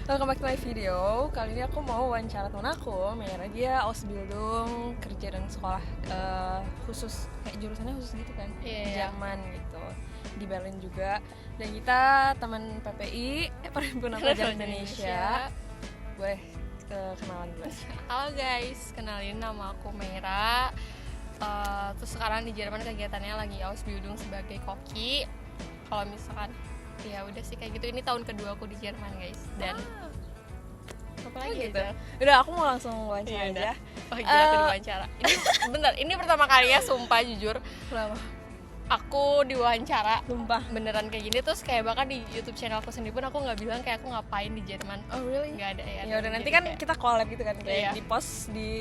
Welcome back to my video. Kali ini aku mau wawancara temen aku, Meira. Dia Ausbildung, kerja dan sekolah khusus, kayak jurusannya khusus gitu kan, Jerman gitu, di Berlin juga. Dan kita teman PPI, Perhimpunan Pelajar Indonesia. Boleh kenalan dulu. Halo guys, kenalin nama aku Meira. Terus sekarang di Jerman kegiatannya lagi Ausbildung sebagai koki. Kalau misalkan ya udah sih kayak gitu, ini tahun kedua aku di Jerman guys. Dan apa lagi gitu? Udah, aku mau langsung wawancara aja. Oh gila, aku diwawancara. Ini bentar, ini pertama kalinya sumpah jujur. Kenapa? Aku diwawancara Sumpah. beneran kayak gini, terus kayak bahkan di YouTube channel aku sendiri pun aku nggak bilang kayak aku ngapain di Jerman. Oh really? Nggak ada ya. Ya udah, nanti kan kita collab gitu kan, kayak Iya. di post di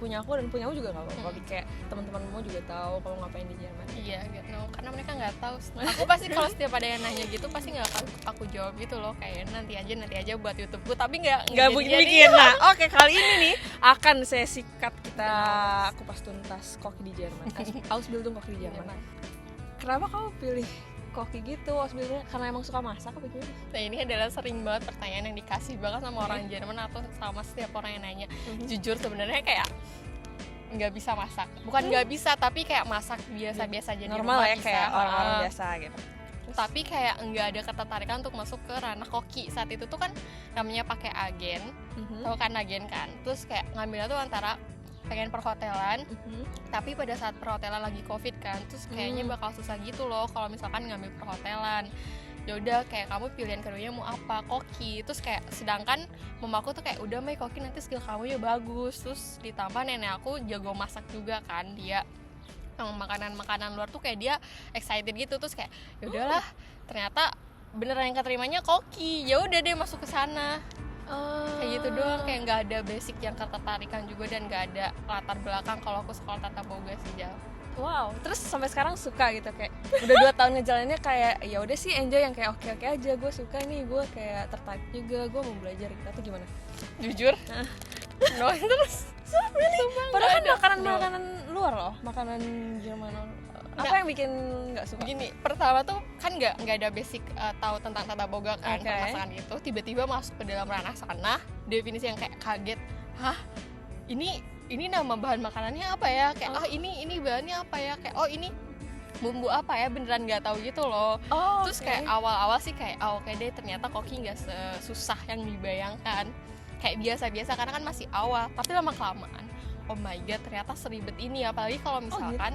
punya aku dan punya aku juga nggak apa-apa. Kayak teman-temanmu juga tahu kalau ngapain di Jerman. Iya, karena mereka nggak tahu. Aku pasti kalau setiap ada yang nanya gitu pasti nggak akan aku jawab gitu loh, kayak nanti aja buat YouTubeku, tapi nggak bikin. Nah, oke, kali ini nih akan saya sikat, kita kupas tuntas koki di Jerman. Ausbildung koki di Jerman. Kenapa kamu pilih koki gitu? Ausbildung karena emang suka masak apa gimana? Nah, ini adalah sering banget pertanyaan yang dikasih banget sama orang Jerman atau sama setiap orang yang nanya. Jujur sebenarnya kayak nggak bisa masak, bukan nggak bisa, tapi kayak masak biasa-biasa aja normal di rumah ya, bisa. kayak orang-orang biasa gitu. Tapi kayak nggak ada ketertarikan untuk masuk ke ranah koki. Saat itu tuh kan namanya pakai agen, tau kan agen kan, terus kayak ngambilnya tuh antara pengen perhotelan, tapi pada saat perhotelan lagi covid kan, terus kayaknya bakal susah gitu loh kalau misalkan ngambil perhotelan. Ya udah, kayak kamu pilihan keduanya mau apa, koki. Terus kayak sedangkan mamaku tuh kayak udah Mei, koki nanti skill kamu ya bagus. Terus ditambah nenek aku jago masak juga kan, dia yang makanan luar tuh kayak dia excited gitu. Terus kayak ya udahlah, ternyata beneran yang keterimanya koki. Ya udah deh masuk ke sana. Kayak gitu doang, kayak nggak ada basic yang ketertarikan juga, dan nggak ada latar belakang kalau aku sekolah tata boga sih, Jal. Wow, terus sampai sekarang suka gitu, kayak udah 2 tahun ngejalaninnya kayak ya udah sih enjoy, yang kayak oke aja, gue suka nih, gue kayak tertarik juga, gue mau belajar gitu, atau gimana? Jujur? No, terus Padahal kan makanan luar loh, makanan Jerman. Apa yang bikin nggak suka? Gini, pertama tuh kan nggak ada basic tahu tentang tata boga kan, Okay. permasakan gitu. Tiba-tiba masuk ke dalam ranah sana, definisi yang kayak kaget. Hah? Ini nama bahan makanannya apa ya? Kayak ini bahannya apa ya? Kayak ini bumbu apa ya? Beneran nggak tahu gitu loh. Terus kayak awal-awal sih kayak oke deh, ternyata koki nggak sesusah yang dibayangkan. Kayak biasa-biasa karena kan masih awal. Tapi lama-kelamaan, oh my god, ternyata seribet ini. Apalagi kalau misalkan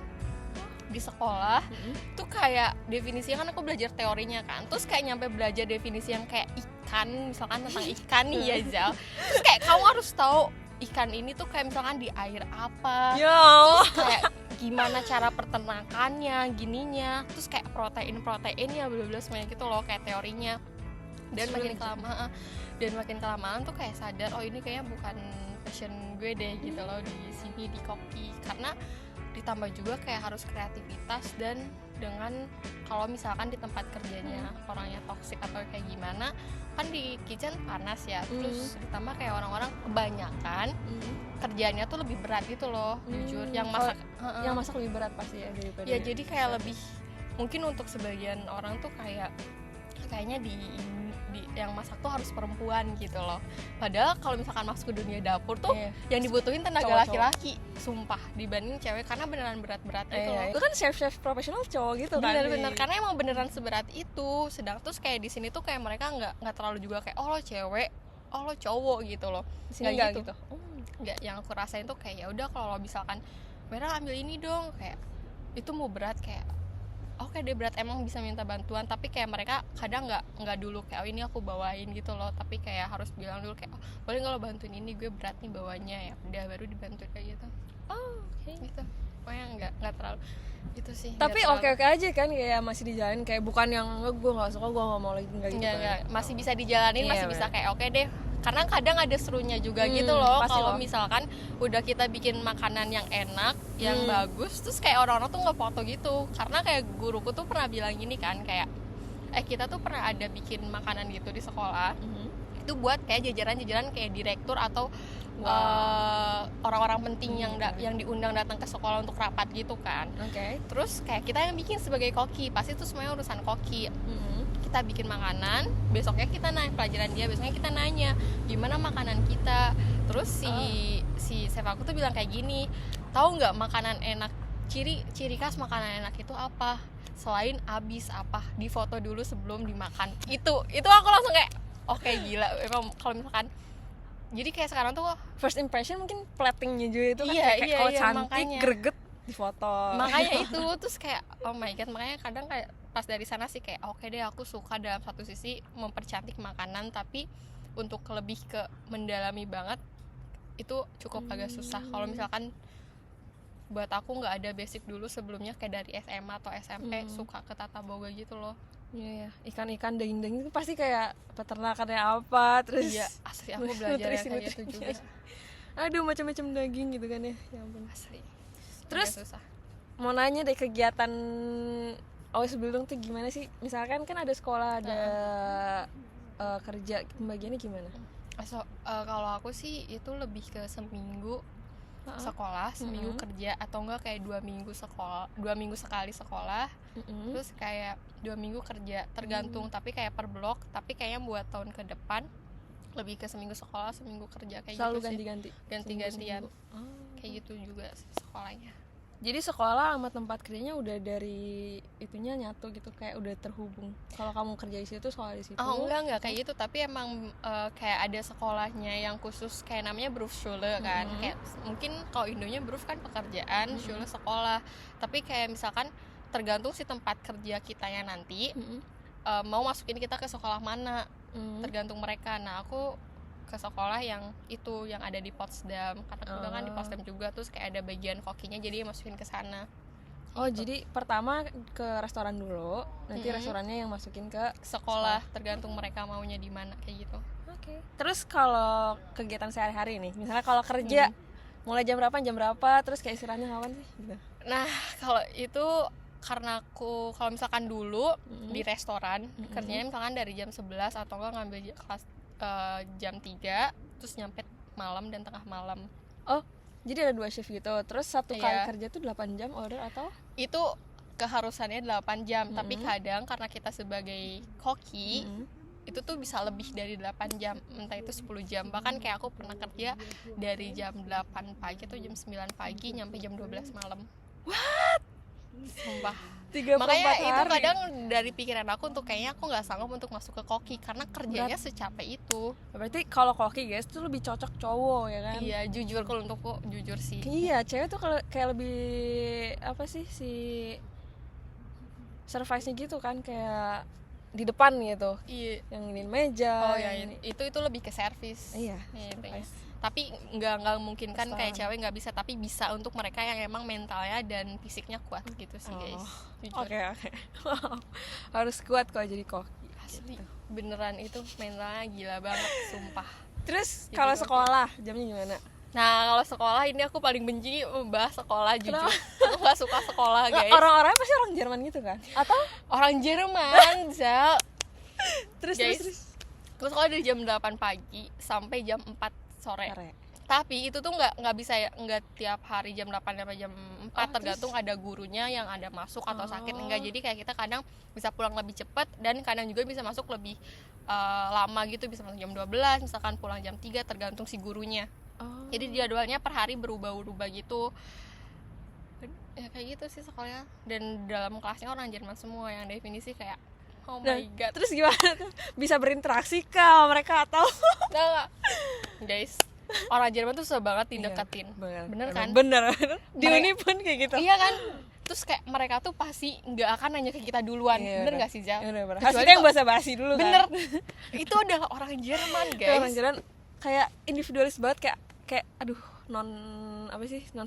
di sekolah tuh kayak definisinya kan aku belajar teorinya kan, terus kayak nyampe belajar definisi yang kayak ikan, misalkan tentang ikan nih ya Zal, terus kayak kamu harus tahu ikan ini tuh kayak misalkan di air apa, terus kayak gimana cara peternakannya, gininya, terus kayak proteinnya bla-bla semuanya gitu loh, kayak teorinya. Dan makin kelamaan tuh kayak sadar, oh ini kayaknya bukan passion gue deh gitu loh di sini di koki, karena ditambah juga kayak harus kreativitas, dan dengan kalau misalkan di tempat kerjanya orangnya toksik atau kayak gimana kan, di kitchen panas ya, terus ditambah kayak orang-orang kebanyakan kerjanya tuh lebih berat gitu loh, jujur. Yang masak lebih berat pasti ya daripada ya, jadi kayak lebih mungkin untuk sebagian orang tuh kayaknya di yang masak tuh harus perempuan gitu loh. Padahal kalau misalkan masuk ke dunia dapur tuh yang dibutuhin tenaga laki-laki, sumpah, dibanding cewek, karena beneran berat-berat gitu loh. Itu kan chef profesional cowok gitu kan. Bener-bener, karena emang beneran seberat itu. Sedang terus kayak di sini tuh kayak mereka nggak terlalu juga kayak lo cewek, lo cowok gitu loh. Nggak gitu. Nggak, yang aku rasain tuh kayak ya udah, kalau misalkan Merah ambil ini dong, kayak itu mau berat, kayak oke deh berat, emang bisa minta bantuan, tapi kayak mereka kadang nggak dulu kayak ini aku bawain gitu loh, tapi kayak harus bilang dulu kayak boleh nggak lo bantuin ini, gue berat nih bawanya, ya udah baru dibantuin kayak gitu. Gitu, pokoknya nggak terlalu itu sih. Tapi oke aja kan, kayak masih dijalanin, kayak bukan yang gue nggak suka, gue nggak mau lagi, nggak gitu. Nggak, masih bisa dijalanin, masih bisa kayak oke deh, karena kadang ada serunya juga gitu loh, kalau misalkan udah kita bikin makanan yang enak, yang bagus, terus kayak orang-orang tuh nggak foto gitu. Karena kayak guruku tuh pernah bilang gini kan, kayak kita tuh pernah ada bikin makanan gitu di sekolah, itu buat kayak jajaran-jajaran kayak direktur atau orang-orang penting yang diundang datang ke sekolah untuk rapat gitu kan. Terus kayak kita yang bikin sebagai koki, pasti itu semuanya urusan koki. Kita bikin makanan, besoknya kita nanya pelajaran dia, besoknya kita nanya gimana makanan kita. Terus si chef aku tuh bilang kayak gini, tahu nggak makanan enak, ciri khas makanan enak itu apa selain abis apa, difoto dulu sebelum dimakan. Itu aku langsung kayak oke, gila emang. Kalau misalkan jadi kayak sekarang tuh first impression mungkin platingnya juga itu kan kalau cantik makanya. greget di foto. Makanya itu terus kayak oh my god, makanya kadang kayak pas dari sana sih kayak oke deh, aku suka dalam satu sisi mempercantik makanan, tapi untuk lebih ke mendalami banget itu cukup agak susah. Kalau misalkan buat aku nggak ada basic dulu sebelumnya kayak dari SMA atau SMP suka ke tata boga gitu loh. Iya, ikan-ikan daging-daging itu pasti kayak peternakannya apa, terus iya, asli aku belajar yang kayak gitu juga. Aduh, macam-macam daging gitu kan ya. Ya ampun, asli. Terus susah. Mau nanya deh, kegiatan OS Bildung tuh gimana sih? Misalkan kan ada sekolah, ada kerja, pembagiannya gimana? Kalau aku sih itu lebih ke seminggu sekolah, seminggu kerja, atau enggak kayak 2 minggu sekolah, 2 minggu sekali sekolah, terus kayak 2 minggu kerja, tergantung. Tapi kayak per blok, tapi kayaknya buat tahun ke depan lebih ke seminggu sekolah, seminggu kerja kayak selalu gitu ganti-ganti. Ganti-gantian. Kayak gitu juga sekolahnya. Jadi sekolah sama tempat kerjanya udah dari itunya nyatu gitu, kayak udah terhubung. Kalau kamu kerja di situ, sekolah di situ. Enggak kayak gitu, tapi emang kayak ada sekolahnya yang khusus kayak namanya Berufsschule kan. Kayak mungkin kalau Indonya Beruf kan pekerjaan, Schule sekolah. Tapi kayak misalkan tergantung si tempat kerja kitanya nanti mau masukin kita ke sekolah mana. Tergantung mereka. Nah, aku ke sekolah yang itu yang ada di Potsdam, karena kebetulan kan di Potsdam juga, terus kayak ada bagian kokinya, jadi masukin ke sana. Gitu. Jadi pertama ke restoran dulu, nanti restorannya yang masukin ke sekolah, tergantung mereka maunya di mana kayak gitu. Terus kalau kegiatan sehari-hari nih, misalnya kalau kerja mulai jam berapa, terus kayak istirahatnya kapan sih gitu? Nah, kalau itu karena aku kalau misalkan dulu di restoran kerjanya misalkan dari jam 11 atau enggak ngambil kelas jam 3 terus nyampe malam dan tengah malam. Jadi ada 2 shift gitu. Terus satu kali kerja tuh 8 jam order atau? Itu keharusannya 8 jam, tapi kadang karena kita sebagai koki itu tuh bisa lebih dari 8 jam, entah itu 10 jam. Bahkan kayak aku pernah kerja dari jam 8 pagi atau jam 9 pagi nyampe jam 12 malam. What? Sumpah. 34 makanya hari. Itu kadang dari pikiran aku untuk kayaknya aku nggak sanggup untuk masuk ke koki karena kerjanya secapek itu. Berarti kalau koki guys tuh lebih cocok cowok ya kan? Iya, jujur kalau untukku jujur sih. Iya, cewek tuh kalau kayak lebih apa sih si service-nya gitu kan, kayak di depan gitu. Iya. Yang ini meja. Itu lebih ke servis. Iya. Tapi nggak mungkin kan kayak cewek nggak bisa, tapi bisa untuk mereka yang emang mentalnya dan fisiknya kuat gitu sih guys. Oke. Harus kuat kalau jadi koki. Asli. Beneran itu mentalnya gila banget, sumpah. Terus kalau sekolah jamnya gimana? Nah, kalau sekolah ini aku paling benci membahas sekolah, jujur. Aku nggak suka sekolah guys. Orang-orangnya pasti orang Jerman gitu kan? Atau orang Jerman, Zal. Terus aku sekolah dari jam 8 pagi sampai jam 4 sore. Tapi itu tuh nggak bisa ya, nggak tiap hari jam 8 sampai jam 4, tergantung ada gurunya yang ada masuk atau sakit enggak. Jadi kayak kita kadang bisa pulang lebih cepat dan kadang juga bisa masuk lebih lama gitu, bisa masuk jam 12, misalkan pulang jam 3, tergantung si gurunya. Jadi jadwalnya per hari berubah-ubah gitu. Ya kayak gitu sih sekolahnya. Dan dalam kelasnya orang Jerman semua, yang definisi kayak oh my god. Terus gimana tuh? Bisa berinteraksi kah sama mereka atau? Enggak. Guys, orang Jerman tuh susah banget dideketin. Bener kan? Bener. Di Uni pun kayak gitu. Iya kan? Terus kayak mereka tuh pasti nggak akan nanya ke kita duluan. Bener nggak sih, Zal? Bener. Hasilnya yang basa-basi dulu kan? Bener. Itu adalah orang Jerman, guys. Orang Jerman kayak individualis banget, kayak aduh, non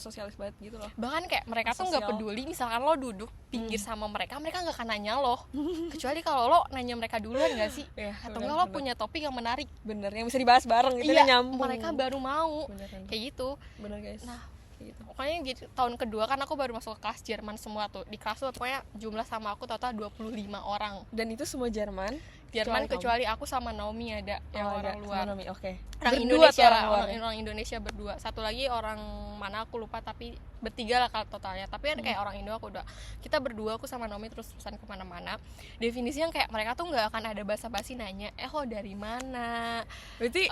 sosialis banget gitu loh. Bahkan kayak mereka tuh nggak peduli, misalkan lo duduk pinggir sama mereka nggak akan nanya lo, kecuali kalau lo nanya mereka duluan nggak sih? Atau nggak lo punya topik yang menarik, yang bisa dibahas bareng gitu, nyambung. Mereka baru mau kayak gitu. Bener guys. Nah, gitu. Pokoknya jadi tahun kedua kan aku baru masuk ke kelas Jerman semua tuh. Di kelas tuh pokoknya jumlah sama aku total 25 orang. Dan itu semua Jerman? Jerman kecuali aku sama Naomi ada yang orang luar. Naomi, oke. Orang Indonesia, orang Indonesia berdua. Satu lagi orang mana aku lupa, tapi bertiga lah kalau totalnya. Tapi ada kayak orang Indo aku udah. Kita berdua, aku sama Naomi terus-terusan kemana-mana. Definisi yang kayak mereka tuh nggak akan ada basa-basi nanya, lo dari mana? Berarti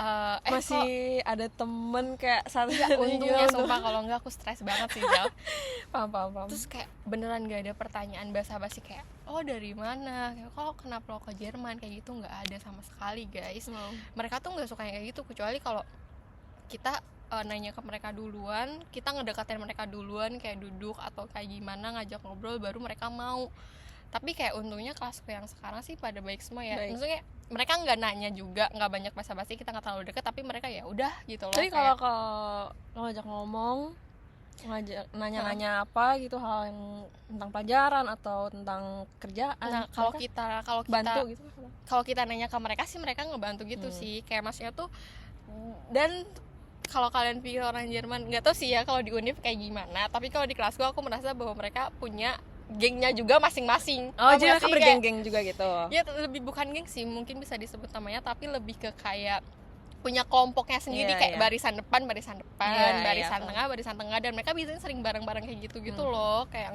masih ada temen kayak satu. Untungnya sumpah, kalau nggak aku stres banget sih Jal. Paham. Terus kayak beneran nggak ada pertanyaan basa-basi kayak dari mana? Kayak kenapa lo ke Jerman? Kayak gitu nggak ada sama sekali guys. Mereka tuh nggak suka kayak gitu, kecuali kalau kita nanya ke mereka duluan, kita ngedekatin mereka duluan, kayak duduk atau kayak gimana, ngajak ngobrol, baru mereka mau. Tapi kayak untungnya kelasku yang sekarang sih pada baik semua ya. Maksudnya mereka nggak nanya juga, nggak banyak basa-basi, kita nggak terlalu deket, tapi mereka ya udah gitu loh. Jadi kalau ngajak ngomong, nanya-nanya apa gitu, hal yang tentang pelajaran atau tentang kerjaan. Nah, kalau kita bantu gitu. Kalau kita nanya ke mereka sih mereka ngebantu gitu sih. Kayak maksudnya tuh, dan kalau kalian pikir orang Jerman, nggak tahu sih ya kalau di Univ kayak gimana, tapi kalau di kelasku aku merasa bahwa mereka punya gengnya juga masing-masing. Jadi mereka bergeng-geng juga gitu. Ya lebih bukan geng sih, mungkin bisa disebut namanya, tapi lebih ke kayak punya kelompoknya sendiri, kayak barisan depan, barisan tengah, dan mereka biasanya sering bareng-bareng kayak gitu-gitu loh, kayak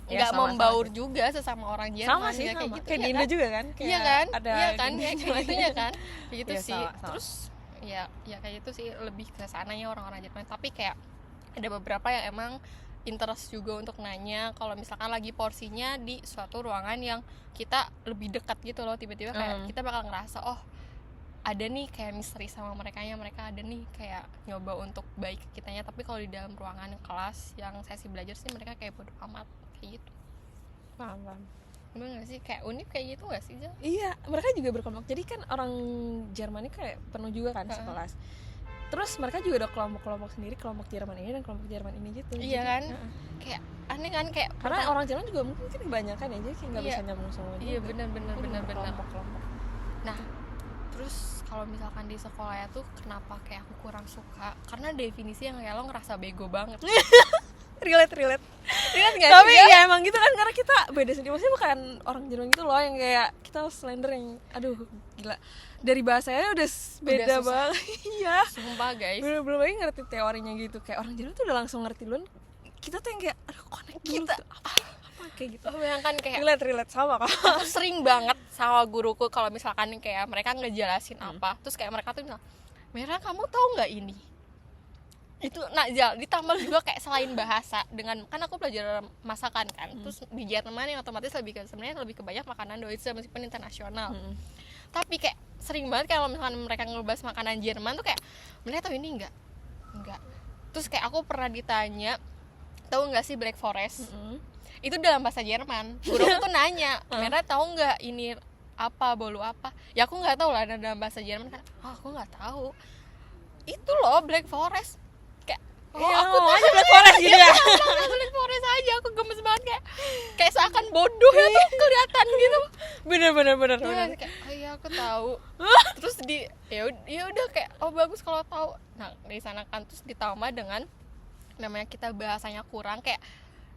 nggak membaur juga sesama orang Jerman. Sama sih, kayak gitu. Kayak di Indo juga kan? Iya kan? Ada kayak gitunya kan? Kayak gitu sih. Sama. Terus ya kayak gitu sih, lebih ke sananya orang-orang Jerman. Tapi kayak ada beberapa yang emang interest juga untuk nanya kalau misalkan lagi porsinya di suatu ruangan yang kita lebih dekat gitu loh, tiba-tiba kayak kita bakal ngerasa ada nih kayak misteri sama mereka ada nih kayak nyoba untuk baik ke kitanya. Tapi kalau di dalam ruangan kelas yang sesi belajar sih mereka kayak bodo amat kayak gitu. Paham. Emang gak sih kayak Univ kayak gitu gak sih Jal? Iya, mereka juga berkelompok. Jadi kan orang Jerman ini kayak penuh juga kan sekelas. Terus mereka juga ada kelompok-kelompok sendiri, kelompok Jerman ini dan kelompok Jerman ini gitu. Iya kan? Kayak aneh kan, kayak karena orang Jerman juga mungkin kebanyakan ya, jadi nggak bisa nyambung semua. Iya benar. Kelompok. Nah, terus kalau misalkan di sekolah ya tuh kenapa kayak aku kurang suka? Karena definisi yang kayak lo ngerasa bego banget. relate gak tapi sih, ya emang gitu kan, karena kita beda sendiri. Maksudnya bukan orang Jerman gitu loh yang kayak kita slender yang aduh gila, dari bahasanya udah beda banget. Iya sumpah guys, belum lagi ngerti teorinya gitu. Kayak orang Jerman tuh udah langsung ngerti duluan, kita tuh yang kayak aduh connect kita apa kayak gitu. Bayangkan kayak relate sama kan. Aku sering banget sama guruku kalau misalkan kayak mereka ngejelasin apa, terus kayak mereka tuh bilang, Mera kamu tahu nggak ini itu, ditambah juga kayak selain bahasa, dengan kan aku belajar masakan kan, terus di Jerman yang otomatis sebenarnya lebih kebanyak makanan Deutsche meskipun internasional. Tapi kayak sering banget kalau misalkan mereka ngebahas makanan Jerman tuh kayak mereka tahu ini enggak. Terus kayak aku pernah ditanya, tahu nggak sih Black Forest? Itu dalam bahasa Jerman. Guruku tuh nanya, Mera tahu nggak ini apa, bolu apa? Ya aku nggak tahu lah dalam bahasa Jerman kan. Aku nggak tahu. Itu loh Black Forest. Aku tuh aja Black Forest gitu ya. Black Forest aja, aku gemes banget kayak seakan bodoh ya tuh kelihatan gitu. Bener. Kayak iya aku tahu. Terus ya udah kayak bagus kalau tahu. Nah di sana kan terus ditambah dengan namanya kita bahasanya kurang, kayak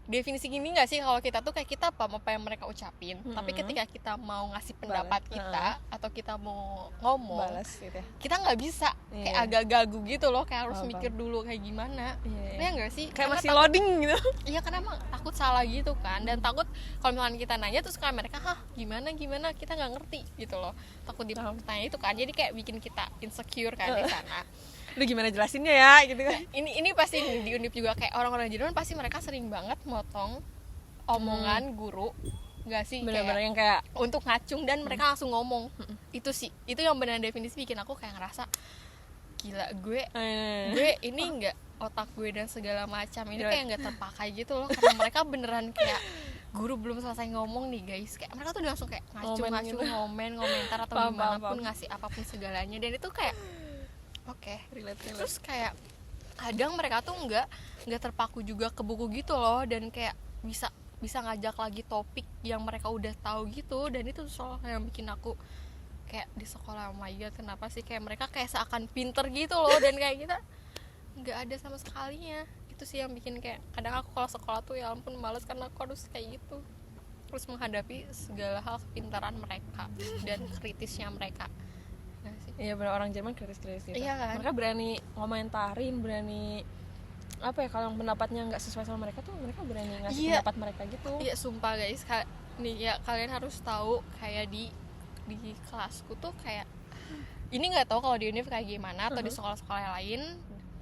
definisi gini nggak sih, kalau kita tuh kayak kita apa yang mereka ucapin, tapi ketika kita mau ngasih pendapat kita atau kita mau ngomong balas gitu ya, kita nggak bisa, kayak agak gagu gitu loh, kayak harus mikir dulu kayak gimana. Ya nggak sih, kayak masih loading gitu. Iya karena emang takut salah gitu kan, dan takut kalau misalnya kita nanya terus kayak mereka gimana kita nggak ngerti gitu loh, takut ditanya itu kan, jadi kayak bikin kita insecure kan di sana. Lu gimana jelasinnya ya gitu kan. Ini pasti di Univ juga kayak orang-orang Jerman pasti mereka sering banget motong omongan guru, nggak sih, bener-bener yang kayak untuk ngacung dan mereka langsung ngomong. Itu sih, itu yang benar definisi bikin aku kayak ngerasa gila, gue ini nggak, otak gue dan segala macam ini kayak nggak terpakai gitu loh, karena mereka beneran kayak guru belum selesai ngomong nih guys, kayak mereka tuh udah langsung kayak ngacung komentar atau gimana pun, ngasih apapun segalanya, dan itu kayak relate. Terus kayak kadang mereka tuh nggak terpaku juga ke buku gitu loh, dan kayak bisa ngajak lagi topik yang mereka udah tahu gitu, dan itu soal yang bikin aku kayak di sekolah, oh my god kenapa sih kayak mereka kayak seakan pinter gitu loh, dan kayak kita nggak ada sama sekalinya. Itu sih yang bikin kayak kadang aku kalau sekolah tuh ya ampun males, karena aku harus kayak gitu. terus menghadapi segala hal kepintaran mereka dan kritisnya mereka. Iya benar, orang Jerman kritis-kritis gitu. Iya kan? Mereka berani ngomentarin, berani apa ya, kalau pendapatnya nggak sesuai sama mereka tuh mereka berani ngasih pendapat mereka gitu. Iya sumpah guys, nih ya kalian harus tahu kayak di kelasku tuh kayak ini nggak tahu kalau di univ kayak gimana atau di sekolah-sekolah yang lain,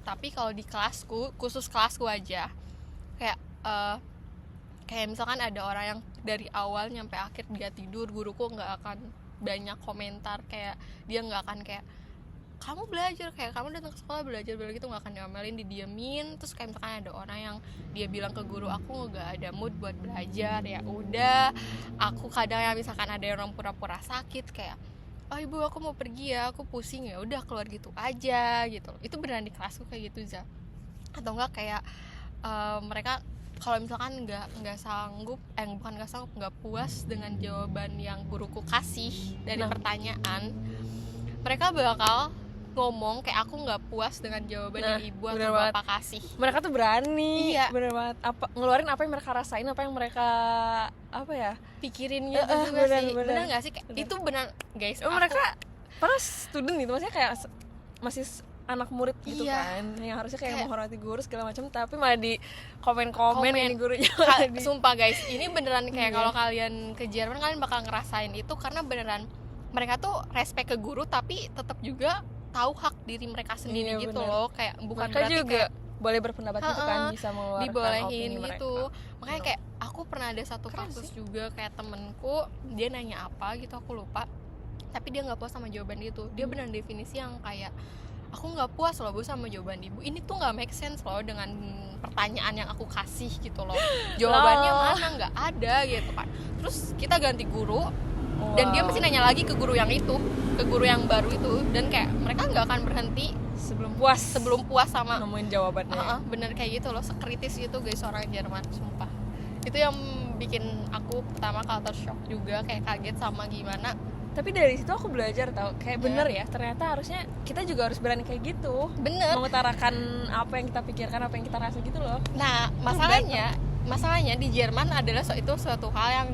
tapi kalau di kelasku, khusus kelasku aja kayak misalkan ada orang yang dari awal nyampe akhir dia tidur, guruku nggak akan banyak komentar, kayak dia nggak akan kayak kamu belajar, kayak kamu datang ke sekolah belajar gitu, nggak akan diomelin, didiemin. Terus kayak misalkan ada orang yang dia bilang ke guru aku nggak ada mood buat belajar, ya udah aku kadang ya misalkan ada orang pura-pura sakit kayak oh ibu aku mau pergi ya, aku pusing, ya udah keluar gitu aja gitu. Itu beneran di kelasku kayak gitu Za. Atau enggak kayak mereka kalau misalkan nggak sanggup, bukan nggak sanggup, nggak puas dengan jawaban yang guruku kasih dari pertanyaan, mereka bakal ngomong kayak aku nggak puas dengan jawaban yang ibu atau bapak kasih. Mereka tuh berani, iya. Bener banget, ngeluarin apa yang mereka rasain, apa yang mereka pikirin gitu juga sih. Bener nggak sih? Kayak itu benar guys. Mereka para student gitu, maksudnya kayak masih anak murid gitu kan, yang harusnya kayak menghormati guru segala macam, tapi malah di komen ini gurunya. Sumpah guys, ini beneran kayak kalau kalian ke Jerman kalian bakal ngerasain itu, karena beneran mereka tuh respect ke guru tapi tetap juga tahu hak diri mereka sendiri gitu loh, kayak bukan mereka berarti juga kayak boleh berpendapat gitu kan, bisa mengeluarkan dibolehin opini gitu mereka. Makanya kayak aku pernah ada satu kasus juga kayak temenku, dia nanya apa gitu aku lupa, tapi dia nggak puas sama jawaban itu. Dia beneran definisi yang kayak aku nggak puas loh bu sama jawaban ibu, ini tuh nggak make sense loh dengan pertanyaan yang aku kasih gitu loh, jawabannya mana nggak ada gitu kan. Terus kita ganti guru, dan dia mesti nanya lagi ke guru yang itu, ke guru yang baru itu, dan kayak mereka nggak akan berhenti sebelum puas sama nemuin jawabannya. Bener kayak gitu loh, sekritis itu guys orang Jerman, sumpah. Itu yang bikin aku pertama culture shock juga, kayak kaget sama gimana. Tapi dari situ aku belajar tau, kayak bener ya, ternyata harusnya kita juga harus berani kayak gitu, bener, mengutarakan apa yang kita pikirkan, apa yang kita rasa gitu loh. Nah masalahnya di Jerman adalah itu suatu hal yang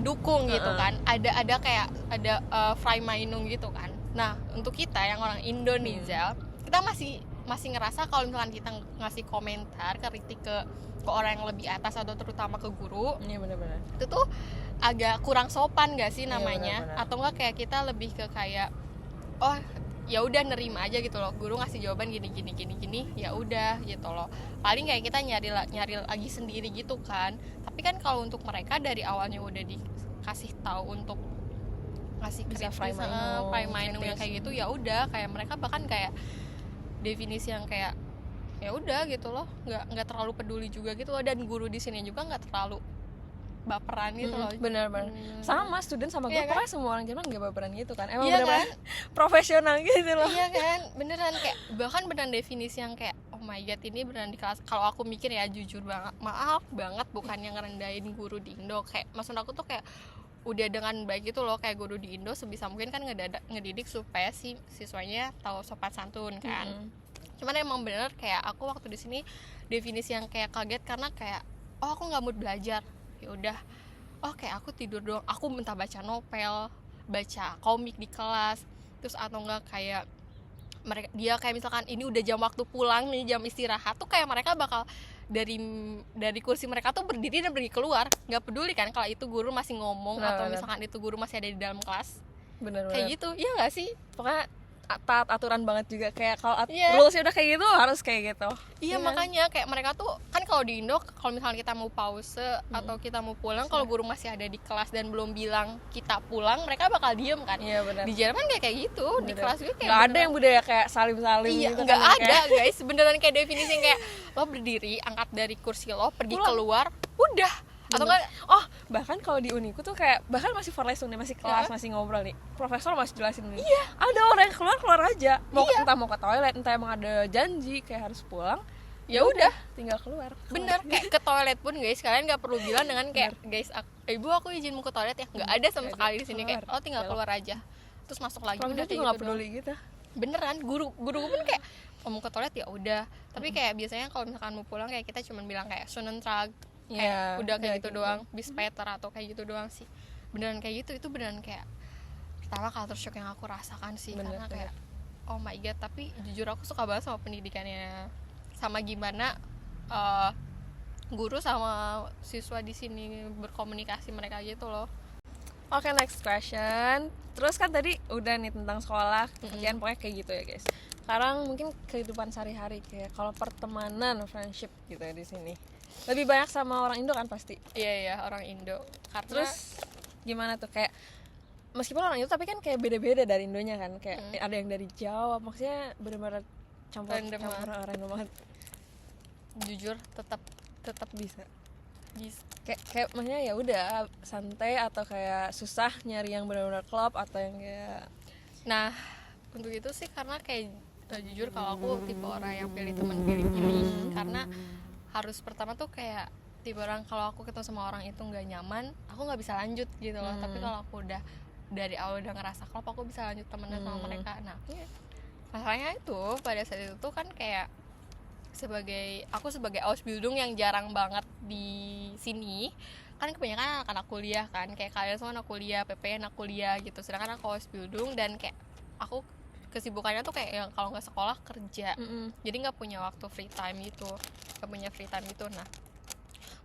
dukung gitu kan, ada kayak ada frei Meinung gitu kan. Nah untuk kita yang orang Indonesia, kita masih ngerasa kalau misalkan kita ngasih komentar, kritik ke orang yang lebih atas atau terutama ke guru, iya benar-benar, itu tuh agak kurang sopan gak sih namanya, bener-bener. Atau enggak kayak kita lebih ke kayak oh ya udah nerima aja gitu loh, guru ngasih jawaban gini ya udah gitu loh, paling kayak kita nyari lagi sendiri gitu kan. Tapi kan kalau untuk mereka dari awalnya udah dikasih tahu untuk ngasih kritis, frei Meinung yang kayak gitu, ya udah kayak mereka bahkan kayak definisi yang kayak ya udah gitu loh, nggak terlalu peduli juga gitu loh. Dan guru di sini juga nggak terlalu baperan gitu loh. Bener. Sama student sama gue, pokoknya semua orang Jerman gak baperan gitu kan. Emang bener-bener kan? Profesional gitu loh. Iya kan, beneran kayak bahkan beneran definisi yang kayak oh my god, ini beneran di kelas. Kalau aku mikir ya jujur banget, maaf banget, bukan yang ngerendahin guru di Indo. Kayak maksud aku tuh kayak udah dengan baik gitu loh, kayak guru di Indo sebisa mungkin kan ngedidik supaya si siswanya tahu sopan santun kan. Cuman emang bener kayak aku waktu di sini definisi yang kayak kaget, karena kayak oh aku nggak mood belajar, ya udah kayak aku tidur doang, aku minta baca novel, baca komik di kelas. Terus atau enggak kayak dia kayak misalkan ini udah jam waktu pulang nih, jam istirahat tuh kayak mereka bakal dari kursi mereka tuh berdiri dan pergi keluar, nggak peduli kan kalau itu guru masih ngomong atau misalkan itu guru masih ada di dalam kelas. Bener. Kayak gitu, iya nggak sih? Pokoknya taat aturan banget juga, kayak kalau rulesnya udah kayak gitu harus kayak gitu. Iya makanya kayak mereka tuh kan kalau di Indo kalau misalnya kita mau pause atau kita mau pulang, kalau guru masih ada di kelas dan belum bilang kita pulang, mereka bakal diem kan. Iya benar. Di Jerman kayak gitu, di kelas gue kayak nggak ada yang budaya kayak salim-salim gitu. Nggak ada guys, beneran kayak definisi yang kayak lo berdiri, angkat dari kursi lo, pergi keluar, udah. Atau kan bahkan kalau di uniku tuh kayak bahkan masih forlesung nih, masih kelas, masih ngobrol nih, profesor masih jelasin nih, ada orang yang keluar aja, entah mau ke toilet, entah emang ada janji kayak harus pulang, ya udah tinggal keluar. Bener, kayak ke toilet pun guys, kalian nggak perlu bilang dengan kayak guys ibu aku izin mau ke toilet ya, nggak ada sama sekali di sini, kayak tinggal keluar aja terus masuk lagi, udah kayak nggak gitu peduli gitu. Beneran, guru pun kayak mau ke toilet ya udah, tapi kayak biasanya kalau misalkan mau pulang kayak kita cuma bilang kayak Schönen Tag kayak udah kayak gitu doang, bispeter atau kayak gitu doang sih. Beneran kayak gitu, itu beneran kayak pertama culture shock yang aku rasakan sih. Karena kayak oh my god, tapi jujur aku suka banget sama pendidikannya, sama gimana guru sama siswa di sini berkomunikasi mereka gitu loh. Oke, next question. Terus kan tadi udah nih tentang sekolah, kerjaan, pokoknya kayak gitu ya guys. Sekarang mungkin kehidupan sehari-hari, kayak kalau pertemanan, friendship gitu ya di sini. Lebih banyak sama orang Indo kan pasti. Iya orang Indo. Karena terus gimana tuh, kayak meskipun orang Indo tapi kan kayak beda-beda dari Indonya kan, kayak ada yang dari Jawa, maksudnya benar-benar campur random banget. Jujur tetap bisa kayak maksudnya ya udah santai atau kayak susah nyari yang benar-benar klop atau yang kayak. Nah untuk itu sih karena kayak jujur kalau aku tipe orang yang pilih teman pilih karena harus pertama tuh kayak tipe orang kalau aku ketemu sama orang itu nggak nyaman, aku nggak bisa lanjut gitu loh. Tapi kalau aku udah dari awal udah ngerasa klop, aku bisa lanjut temenan sama mereka. Nah masalahnya itu pada saat itu tuh kan kayak aku sebagai Ausbildung yang jarang banget di sini, kan kebanyakan anak-anak kuliah kan, kayak kalian semua anak kuliah, PP anak kuliah gitu, sedangkan aku Ausbildung dan kayak aku kesibukannya tuh kayak yang kalau nggak sekolah kerja, jadi nggak punya waktu free time gitu, nggak punya free time gitu. Nah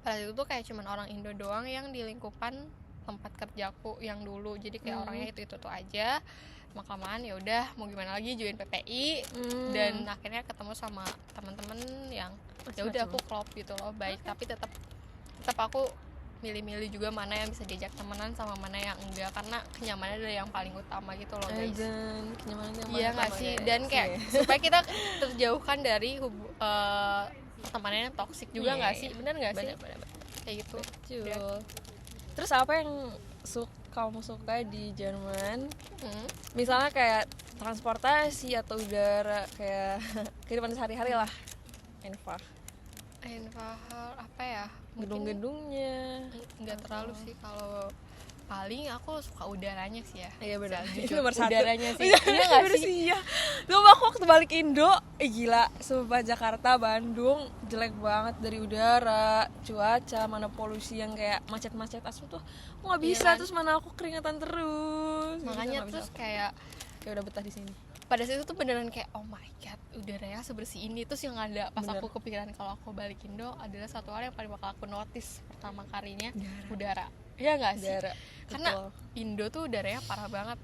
pada itu tuh kayak cuman orang Indo doang yang di lingkupan tempat kerjaku yang dulu, jadi kayak orangnya itu tuh aja. Lama-kelamaan ya udah mau gimana lagi, join PPI dan akhirnya ketemu sama teman-teman yang ya udah aku klop gitu loh, baik. Tapi tetap aku milih-milih juga mana yang bisa diajak temenan sama mana yang enggak, karena kenyamanan adalah yang paling utama gitu loh guys. Iya nggak sih, dan kayak supaya kita terjauhkan dari pertemanan yang toksik juga nggak sih, benar nggak sih? Kayak gitu. Terus apa yang kamu suka di Jerman? Misalnya kayak transportasi atau udara, kayak kehidupan sehari-hari lah. Einfach apa ya? Gedung-gedungnya nggak terlalu sih, kalau paling aku suka udaranya sih ya. Iya benar. Itu nomor satu. Udaranya sih. Iya nggak sih? Iya. Dulu aku waktu balik Indo, gila, sumpah Jakarta, Bandung jelek banget dari udara, cuaca, mana polusi yang kayak macet-macet aspal tuh nggak bisa. Iya kan? Terus mana aku keringatan terus. Makanya terus kayak udah betah di sini. Pada saat itu tuh beneran kayak oh my god, udaranya sebersih ini. Terus yang ada pas aku kepikiran kalau aku balik Indo adalah satu hal yang paling bakal aku notice pertama kalinya, udara. Iya nggak sih? Karena Indo tuh udaranya parah banget.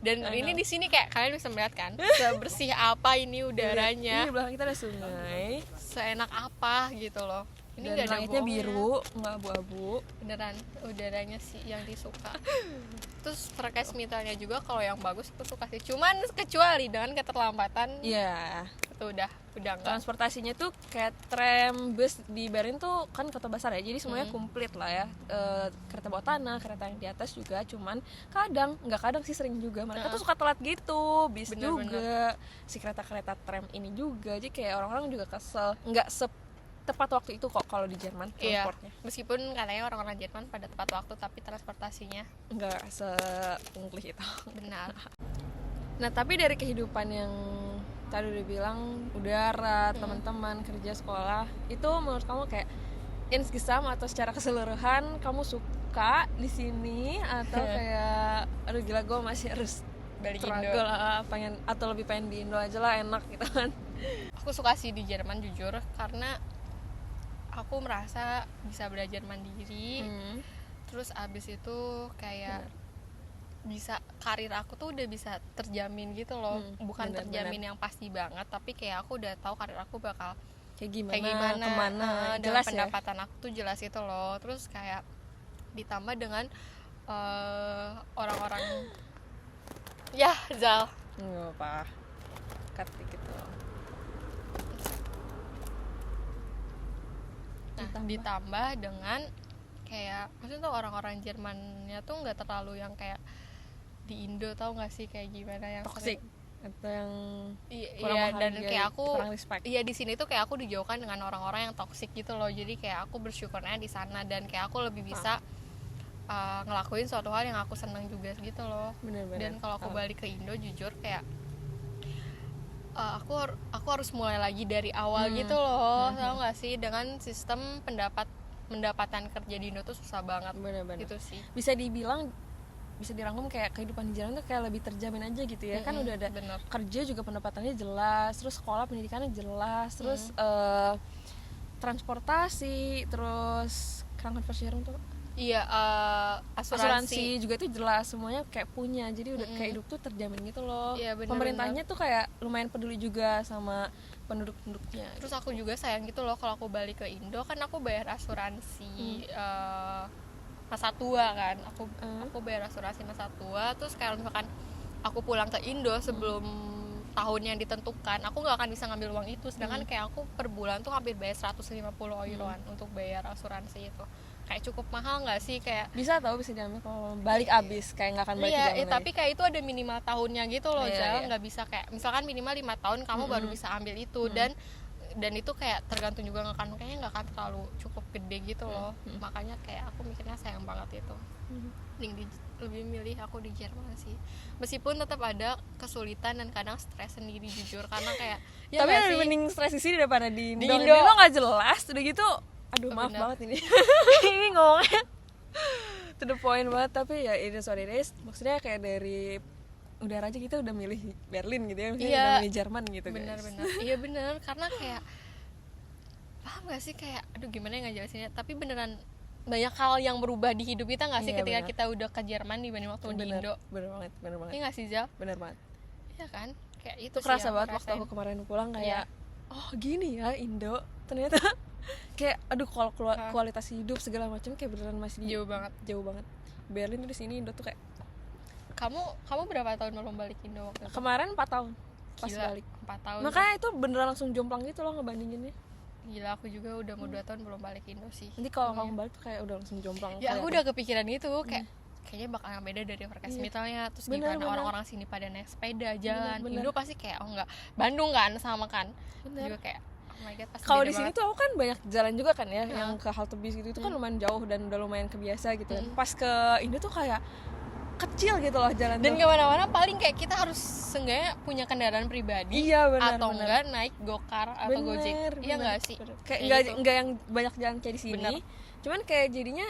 Dan ini di sini kayak kalian bisa melihat kan, sebersih apa ini udaranya. Ini di belakang kita ada sungai. Seenak apa gitu loh. Ini dan langitnya biru, nggak abu-abu. Beneran udaranya sih yang disuka. Terus terkait mitanya juga kalau yang bagus aku suka sih. Cuman kecuali dengan keterlambatan. Iya. Itu udah enggak. Transportasinya tuh kayak tram, bus di Berlin tuh kan kota besar ya. Jadi semuanya komplit lah ya. Kereta bawah tanah, kereta yang di atas juga. Cuman nggak kadang sih, sering juga mereka tuh suka telat gitu. Bis juga, si kereta-kereta tram ini juga. Jadi kayak orang-orang juga kesel. Nggak tepat waktu itu kok kalau di Jerman transportnya. Iya, meskipun katanya orang-orang Jerman pada tepat waktu, tapi transportasinya nggak seungkli itu. Benar. Nah tapi dari kehidupan yang tadi udah bilang, udara, teman-teman, kerja, sekolah, itu menurut kamu kayak insgesamt atau secara keseluruhan kamu suka di sini atau kayak aduh gila gue masih harus balik Indo lah, pengen atau lebih pengen di Indo aja lah, enak gitu kan? Aku suka sih di Jerman jujur, karena aku merasa bisa belajar mandiri. Terus abis itu kayak bisa karir aku tuh udah bisa terjamin gitu loh. Bukan terjamin yang pasti banget, tapi kayak aku udah tahu karir aku bakal kayak gimana kemana, dan pendapatan aku tuh jelas itu loh. Terus kayak ditambah dengan orang-orang ya Zal nggak apa katik gitu. Nah, ditambah dengan kayak maksudnya tuh orang-orang Jermannya tuh nggak terlalu yang kayak di Indo, tahu nggak sih kayak gimana yang toxic atau yang iya dan kayak aku iya di sini tuh kayak aku dijauhkan dengan orang-orang yang toxic gitu loh. Jadi kayak aku bersyukurnya di sana dan kayak aku lebih bisa ngelakuin suatu hal yang aku senang juga gitu loh. Bener-bener. Dan kalau aku balik ke Indo jujur kayak aku harus mulai lagi dari awal gitu loh. Tahu nggak sih, dengan sistem pendapatan kerja di Indo tuh susah banget. Bener-bener. Gitu sih. Bisa dirangkum kayak kehidupan di Jerman tuh kayak lebih terjamin aja gitu ya. Kan udah ada kerja juga pendapatannya jelas, terus sekolah pendidikannya jelas, terus transportasi, terus Krankenversicherung tuh iya, asuransi juga itu jelas, semuanya kayak punya, jadi udah kayak hidup tuh terjamin gitu loh. Iya, pemerintahnya tuh kayak lumayan peduli juga sama penduduknya. Terus aku juga sayang gitu loh kalau aku balik ke Indo, kan aku bayar asuransi masa tua kan, aku bayar asuransi masa tua. Terus kalau misalkan aku pulang ke Indo sebelum tahun yang ditentukan, aku nggak akan bisa ngambil uang itu. Sedangkan kayak aku per bulan tuh hampir bayar 150 euroan untuk bayar asuransi itu. Kayak cukup mahal nggak sih? Kayak bisa diambil kalau balik abis, kayak nggak akan balik ke zaman tapi kayak itu ada minimal tahunnya gitu loh. Nggak bisa kayak misalkan minimal 5 tahun kamu baru bisa ambil itu. Dan itu kayak tergantung juga kayaknya nggak akan terlalu cukup gede gitu loh. Makanya kayak aku mikirnya sayang banget itu. Lebih milih aku di Jerman sih, meskipun tetap ada kesulitan dan kadang stres sendiri jujur, karena kayak tapi lebih mending stres di sini daripada di Indo. Di Indo nggak jelas udah gitu. Aduh, maaf banget ini ini ngomongnya to the point banget, tapi ya it is what it is. Maksudnya kayak dari udara aja kita udah milih Berlin gitu ya, misalnya udah milih Jerman gitu. Benar-benar iya benar, karena kayak paham gak sih, kayak aduh gimana ya ngejelasinnya, tapi beneran banyak hal yang berubah di hidup kita nggak sih ketika kita udah ke Jerman dibanding waktu di Indo. Bener banget iya nggak sih Zal? Bener banget. Iya kan, kayak itu sih kerasa banget waktu aku kemarin pulang kayak oh gini ya Indo ternyata. Kayak aduh kalau kualitas hidup segala macam kayak beneran masih jauh banget. Berlin tuh di sini, Indo tuh kayak. Kamu berapa tahun belum balik Indo waktu itu? Kemarin 4 tahun pas balik. 4 tahun. Makanya itu beneran langsung jomplang gitu loh ngebandinginnya. Gila, aku juga udah mau 2 tahun belum balik Indo sih. Nanti kalau kamu balik tuh kayak udah langsung jomplang. Ya aku udah kepikiran itu kayak kayaknya bakal yang beda dari Verkes misalnya. Terus gimana orang-orang sini pada naik sepeda jalan. Indo pasti kayak enggak, Bandung kan sama kan. Juga kayak oh my god, pasti. Kalau di sini tuh aku kan banyak jalan juga kan ya, yang ke halte bis gitu itu kan lumayan jauh dan udah lumayan kebiasa gitu. Pas ke Indo tuh kayak kecil gitu loh jalan dan kemana-mana paling kayak kita harus seenggaknya punya kendaraan pribadi atau enggak naik gokar atau gojek. Iya nggak sih, kayak nggak yang banyak jalan kayak di sini. Cuman kayak jadinya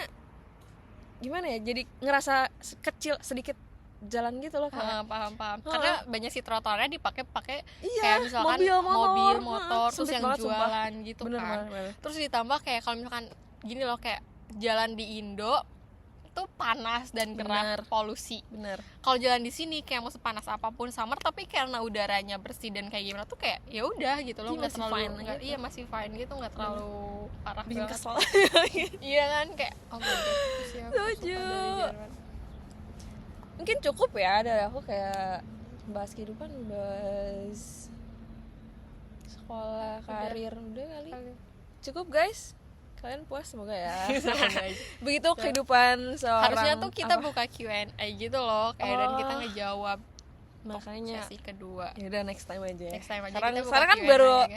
gimana ya, jadi ngerasa kecil sedikit jalan gitu loh. Paham karena banyak sih trotoarnya dipakai kayak misalkan mobil motor terus yang jualan gitu kan. Terus ditambah kayak kalau misalkan gini loh, kayak jalan di Indo tuh panas dan keras, polusi. Kalau jalan di sini kayak mau sepanas apapun summer, tapi karena udaranya bersih dan kayak gimana tuh kayak ya udah gitu loh, nggak terlalu iya masih fine gitu, nggak terlalu parah bikin banget. Kesel. Iya kan, kayak oh my god, setuju. Mungkin cukup ya dari aku kayak bahas kehidupan, bahas sekolah, karir udah kali. Cukup guys. Kalian puas semoga ya. Begitu kehidupan seorang. Harusnya tuh kita buka Q&A gitu loh, kayak dan kita ngejawab. Makanya sesi kedua. Ya udah next time aja. Sekarang kan baru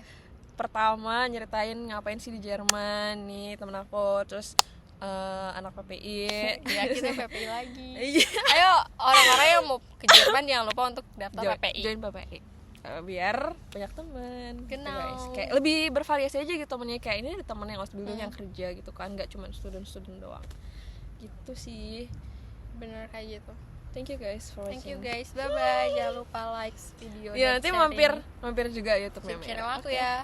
pertama nyeritain ngapain sih di Jerman nih temen aku, terus anak PPI. Ya kita PPI lagi. Ayo orang-orang yang mau ke Jerman jangan lupa untuk daftar PPI. Join PPI. Biar banyak teman gitu guys, kayak lebih bervariasi aja gitu temennya, kayak ini ada temen yang Ausbildung yang kerja gitu kan, nggak cuma student doang gitu sih. Bener kayak gitu. Thank you guys for watching. Thank you guys, bye bye. Jangan lupa like video ya, nanti mampir juga YouTube-nya channel aku ya.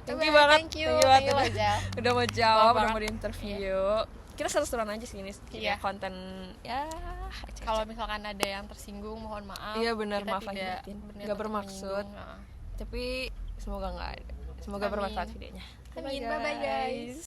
Thank you banget. Thank you aja. Udah mau jawab, udah mau di interview. Kita seru-seruan aja sih ini konten ya. Kalau misalkan ada yang tersinggung mohon maaf. Iya benar, maaf aja. Nggak bermaksud. Tapi semoga nggak ada. Semoga bermanfaat videonya. Amin, bye bye guys.